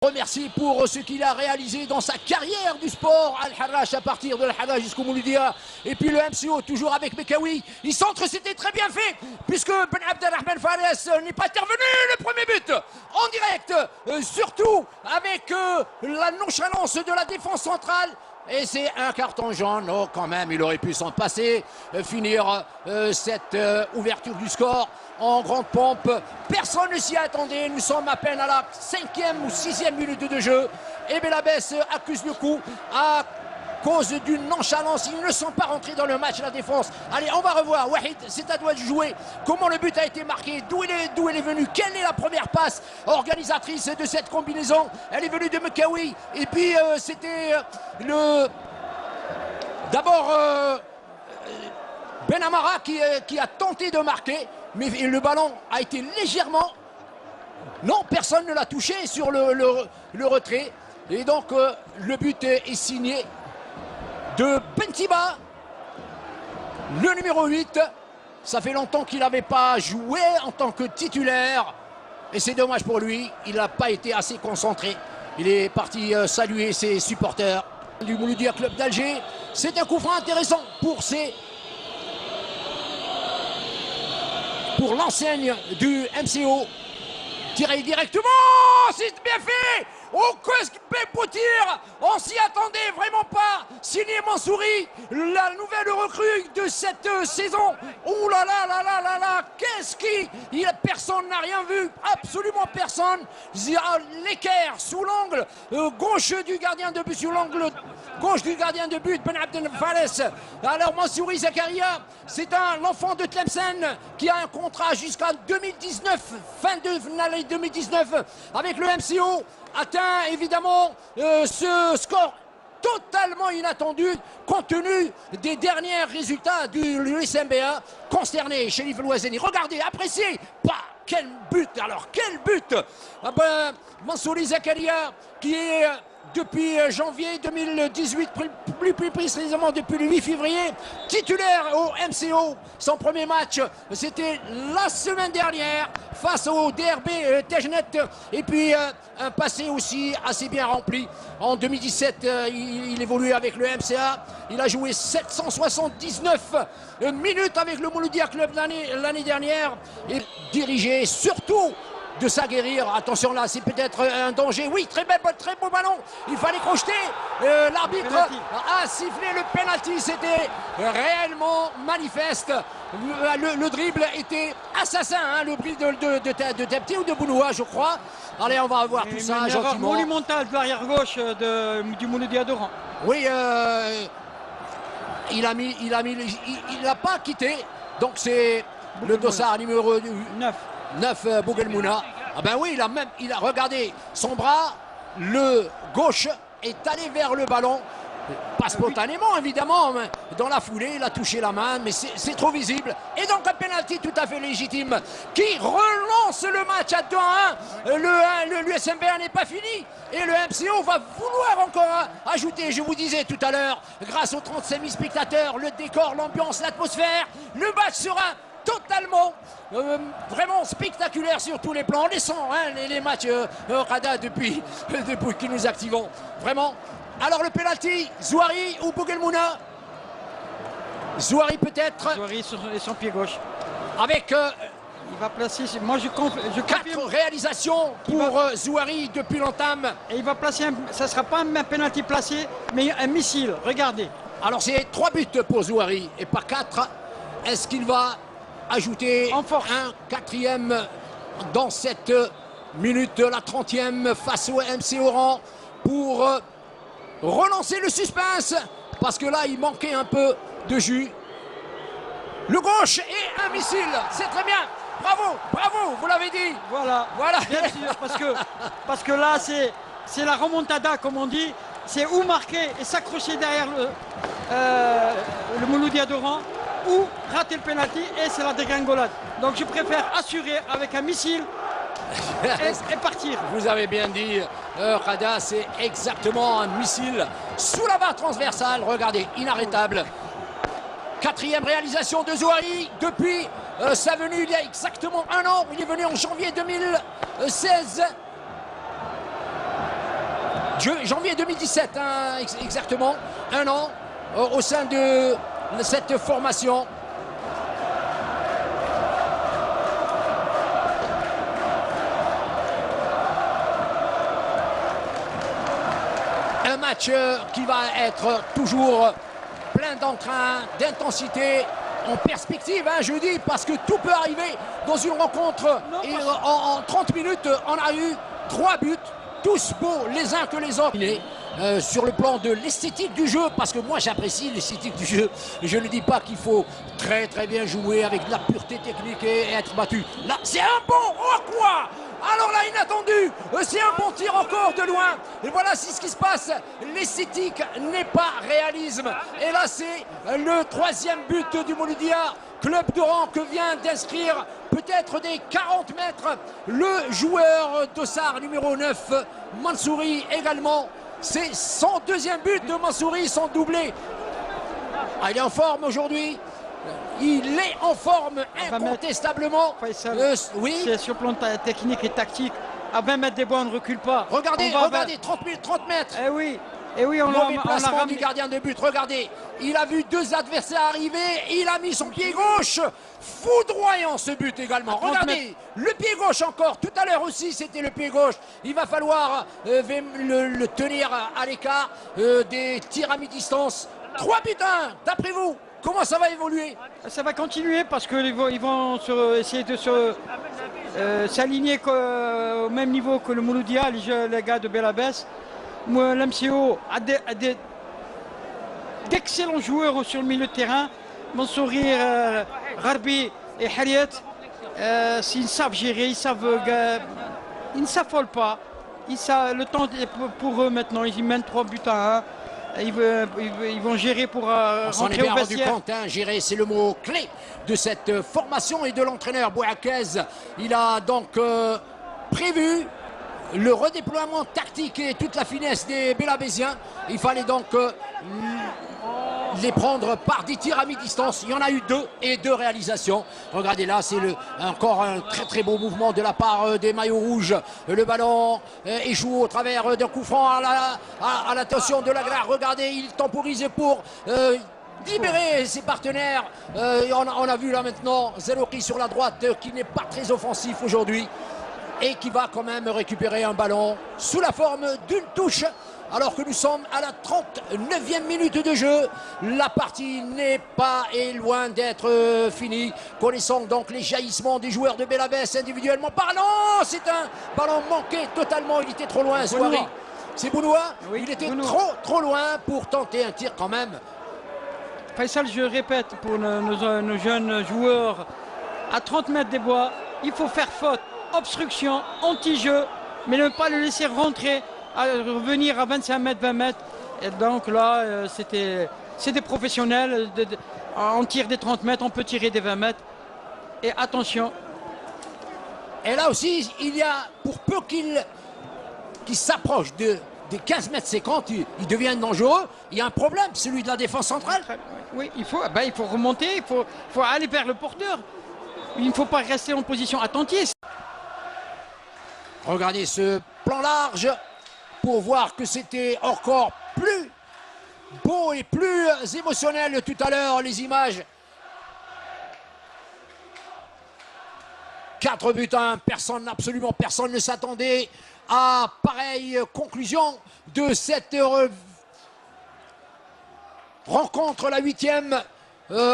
Remercie pour ce qu'il a réalisé dans sa carrière du sport. Al-Harrach à partir de Al-Harrach jusqu'au Mouloudia. Et puis le MCO toujours avec Mekawi. Il centre, c'était très bien fait puisque Ben Abdelrahman Fares n'est pas intervenu. Le premier but en direct, surtout avec la nonchalance de la défense centrale. Et c'est un carton jaune. Oh, quand même, il aurait pu s'en passer. Finir cette ouverture du score en grande pompe. Personne ne s'y attendait. Nous sommes à peine à la 5e ou 6e minute de jeu. Et Belabès accuse le coup à cause d'une nonchalance. Ils ne sont pas rentrés dans le match, la défense. Allez, on va revoir. Wahid, c'est à toi de jouer. Comment le but a été marqué, d'où elle est venue, quelle est la première passe organisatrice de cette combinaison. Elle est venue de Mekawi. Et puis, c'était d'abord Ben Amara qui a tenté de marquer. Mais le ballon a été légèrement... Non, personne ne l'a touché sur le retrait. Et donc, le but est signé de Bentiba, le numéro 8. Ça fait longtemps qu'il n'avait pas joué en tant que titulaire. Et c'est dommage pour lui. Il n'a pas été assez concentré. Il est parti saluer ses supporters du Mouloudia Club d'Alger. C'est un coup franc intéressant pour l'enseigne du MCO. Tiré directement, c'est bien fait. Oh, qu'est-ce qu'il peut tir. On s'y attendait vraiment pas. Signé Mansouri, la nouvelle recrue de cette saison. Oh là là là là là là, qu'est-ce qui... Personne n'a rien vu, absolument personne. L'équerre sous l'angle gauche du gardien de but, sur l'angle gauche du gardien de but, Ben Abdel Fares. Alors Mansouri Zakaria, c'est l'enfant de Tlemcen qui a un contrat jusqu'à 2019, fin de l'année 2019 avec le MCO. Atteint évidemment ce score totalement inattendu compte tenu des derniers résultats du USMBA concerné chez Live-Loiseni. Regardez, appréciez. Bah, quel but, alors quel but. Mansouri Zakaria qui est depuis janvier 2018, plus précisément depuis le 8 février, titulaire au MCO. Son premier match, c'était la semaine dernière face au DRB Tejnet. Et puis un passé aussi assez bien rempli. En 2017, il évolue avec le MCA. Il a joué 779 minutes avec le Mouloudia Club l'année dernière. Et dirigé surtout de s'aguerrir. Attention là, c'est peut-être un danger. Oui, très beau ballon. Il fallait crocheter. L'arbitre a sifflé le penalty. C'était réellement manifeste. Le dribble était assassin. Hein, le dribble de Tepti ou de Bouloua, je crois. Allez, on va voir tout ça gentiment. Monumental de l'arrière gauche du Mouloudia d'Oran. Oui, il n'a pas quitté. Donc c'est le dossard numéro 9 Bougelmouna. Ah ben oui, il a regardé son bras, le gauche est allé vers le ballon, pas spontanément évidemment, mais dans la foulée il a touché la main, mais c'est trop visible. Et donc un penalty tout à fait légitime qui relance le match à 2-1. L'USMBA n'est pas fini et le MCO va vouloir encore ajouter, je vous disais tout à l'heure, grâce aux 35 000 spectateurs, le décor, l'ambiance, l'atmosphère, le match sera totalement, vraiment spectaculaire sur tous les plans. On les sent, hein, les matchs Rada depuis que nous activons. Vraiment. Alors le penalty, Zouari ou Bougelmouna? Zouari peut-être. Zouari sur son pied gauche. Avec... il va placer, moi je confirme. 4 réalisations pour Zouari depuis l'entame. Et il va placer, ça ne sera pas un penalty placé, mais un missile, regardez. Alors c'est 3 buts pour Zouari et pas 4. Est-ce qu'il va ajouter un 4e dans cette minute, la 30e face au MC Oran pour relancer le suspense parce que là il manquait un peu de jus. Le gauche et un missile, c'est très bien. Bravo, vous l'avez dit. Voilà. Bien sûr, parce que là c'est la remontada comme on dit. C'est où marquer et s'accrocher derrière le Mouloudia d'Oran ou rater le penalty et c'est la dégringolade. Donc je préfère assurer avec un missile et partir. Vous avez bien dit, Rada, c'est exactement un missile sous la barre transversale. Regardez, inarrêtable. 4e réalisation de Zouari depuis sa venue il y a exactement 1 an. Il est venu en janvier 2016. Janvier 2017, hein, exactement, un an au sein de cette formation. Un match qui va être toujours plein d'entrain, d'intensité, en perspective, hein, je dis, parce que tout peut arriver dans une rencontre. Et en 30 minutes, on a eu 3 buts, tous beaux les uns que les autres. Sur le plan de l'esthétique du jeu, parce que moi j'apprécie l'esthétique du jeu, je ne dis pas qu'il faut très bien jouer avec de la pureté technique et être battu. Là, c'est un bon, oh quoi! Alors là, inattendu, c'est un bon tir encore de loin. Et voilà, c'est ce qui se passe. L'esthétique n'est pas réalisme. Et là, c'est le 3e but du Mouloudia Club d'Oran que vient d'inscrire peut-être des 40 mètres le joueur d'Ossar numéro 9, Mansouri également. C'est son 2e but de Mansouri, son doublé. Ah, il est en forme aujourd'hui. Il est en forme incontestablement. Oui. C'est sur le plan technique et tactique. À 20 mètres des bois, on ne recule pas. Regardez, 30 mètres. Eh oui, on l'a ramené. Du gardien de but, regardez. Il a vu 2 adversaires arriver. Il a mis son pied gauche. Foudroyant ce but également. Regardez, le pied gauche encore. Tout à l'heure aussi, c'était le pied gauche. Il va falloir le tenir à l'écart des tirs à mi-distance. 3 buts 1, d'après vous. Comment ça va évoluer? Ça va continuer parce qu'ils vont essayer de s'aligner au même niveau que le Mouloudia, les gars de Belabès. L'MCO a d'excellents joueurs sur le milieu de terrain. Mansouri, Gharbi et Hariet. Ils savent gérer, ils ne s'affolent pas. Le temps est pour eux maintenant. Ils mènent 3 buts à 1. Ils vont gérer pour rentrer au vestiaire. Compte, hein, gérer, c'est le mot clé de cette formation et de l'entraîneur Bouakez. Il a donc prévu le redéploiement tactique et toute la finesse des Belabésiens. Il fallait donc les prendre par des tirs à mi-distance. Il y en a eu 2 et 2 réalisations. Regardez là, c'est encore un très beau mouvement de la part des maillots rouges. Le ballon échoue au travers d'un coup franc à l'attention de Lagrare. Regardez, il temporise pour libérer ses partenaires. On a vu là maintenant Zeloki sur la droite qui n'est pas très offensif aujourd'hui et qui va quand même récupérer un ballon sous la forme d'une touche. Alors que nous sommes à la 39e minute de jeu, la partie n'est pas et loin d'être finie. Connaissons donc les jaillissements des joueurs de Belabès individuellement parlant. C'est un ballon manqué totalement, il était trop loin. C'est Bounoua, oui, il était trop loin pour tenter un tir quand même. Faisal, je répète pour nos jeunes joueurs, à 30 mètres des bois, il faut faire faute, obstruction, anti-jeu, mais ne pas le laisser rentrer. À revenir à 25 mètres, 20 mètres. Et donc là, c'est des professionnels. On tire des 30 mètres, on peut tirer des 20 mètres. Et attention. Et là aussi, il y a, pour peu qu'il s'approche des 15 mètres 50, il devient dangereux. Il y a un problème, celui de la défense centrale. Oui, il faut remonter, il faut aller vers le porteur. Il ne faut pas rester en position attentive. Regardez ce plan large pour voir que c'était encore plus beau et plus émotionnel tout à l'heure, les images. 4 buts à 1, absolument personne ne s'attendait à pareille conclusion de cette rencontre, la 8e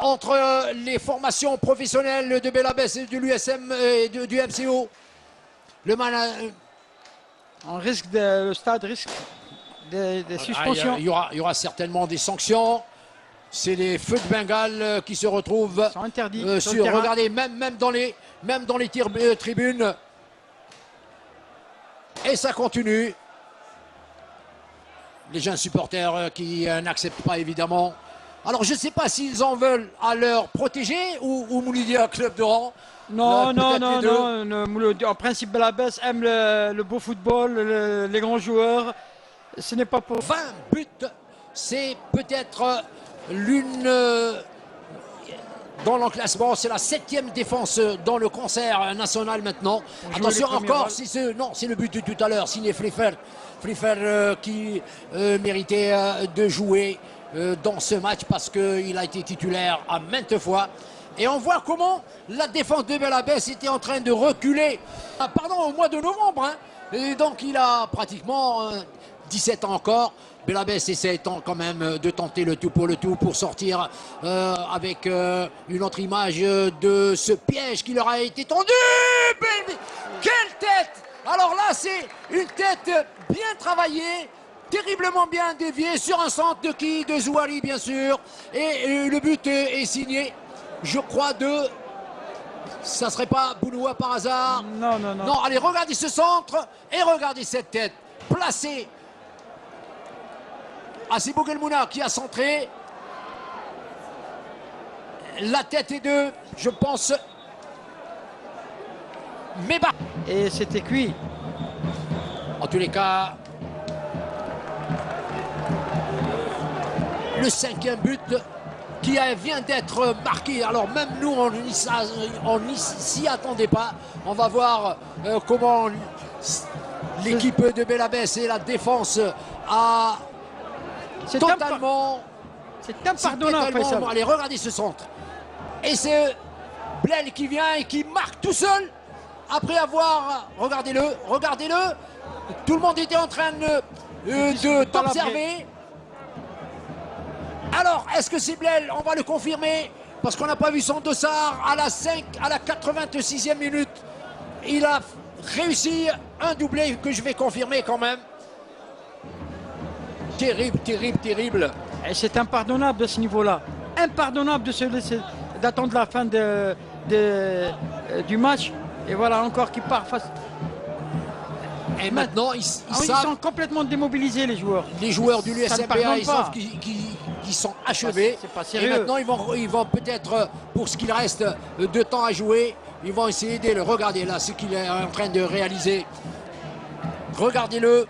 entre les formations professionnelles de Belabès et de l'USM et du MCO. Le stade risque des suspensions. Il y aura certainement des sanctions. C'est les feux de Bengale qui se retrouvent. Ils sont interdits. Regardez, même dans les tribunes. Et ça continue. Les jeunes supporters qui n'acceptent pas évidemment. Alors je ne sais pas s'ils en veulent à leur protéger ou Mouloudia Club d'Oran. Non. En principe, Belabès aime le beau football, les grands joueurs. Ce n'est pas pour... 20 buts, c'est peut-être l'une dans l'enclassement. C'est la 7e défense dans le concert national maintenant. Attention encore, c'est le but de tout à l'heure, signé Fliffer. Fliffer qui méritait de jouer dans ce match parce qu'il a été titulaire à maintes fois. Et on voit comment la défense de Belabès était en train de reculer au mois de novembre. Hein. Et donc il a pratiquement 17 ans encore. Belabès essaie quand même de tenter le tout pour sortir avec une autre image de ce piège qui leur a été tendu. Quelle tête! Alors là, c'est une tête bien travaillée, terriblement bien déviée sur un centre de qui? De Zouali, bien sûr. Et le but est signé, je crois, ça serait pas Bounoua par hasard? Non, non, non. Non, allez, regardez ce centre et regardez cette tête placée. Ah, c'est Bougelmouna qui a centré. La tête est de, je pense, Meba. Et c'était cuit. En tous les cas, le 5e but qui vient d'être marqué. Alors même nous, on n'y s'y attendait pas. On va voir comment l'équipe de Belabès et la défense a totalement... C'est impardonnable. Allez, regardez ce centre. Et c'est Blel qui vient et qui marque tout seul. Après avoir... Regardez-le. Tout le monde était en train d'observer. Alors, est-ce que c'est Blel? On va le confirmer. Parce qu'on n'a pas vu son dossard à la 86e minute. Il a réussi un doublé que je vais confirmer quand même. Terrible. Et c'est impardonnable de ce niveau-là. Impardonnable de se laisser d'attendre la fin du match. Et voilà encore qui part face. Et maintenant, ils sont complètement démobilisés, les joueurs. Les joueurs du l'USMPA, ils savent qu'ils sont achevés. C'est pas sérieux. Et maintenant, ils vont peut-être, pour ce qu'il reste de temps à jouer, ils vont essayer de le regarder là, ce qu'il est en train de réaliser. Regardez-le.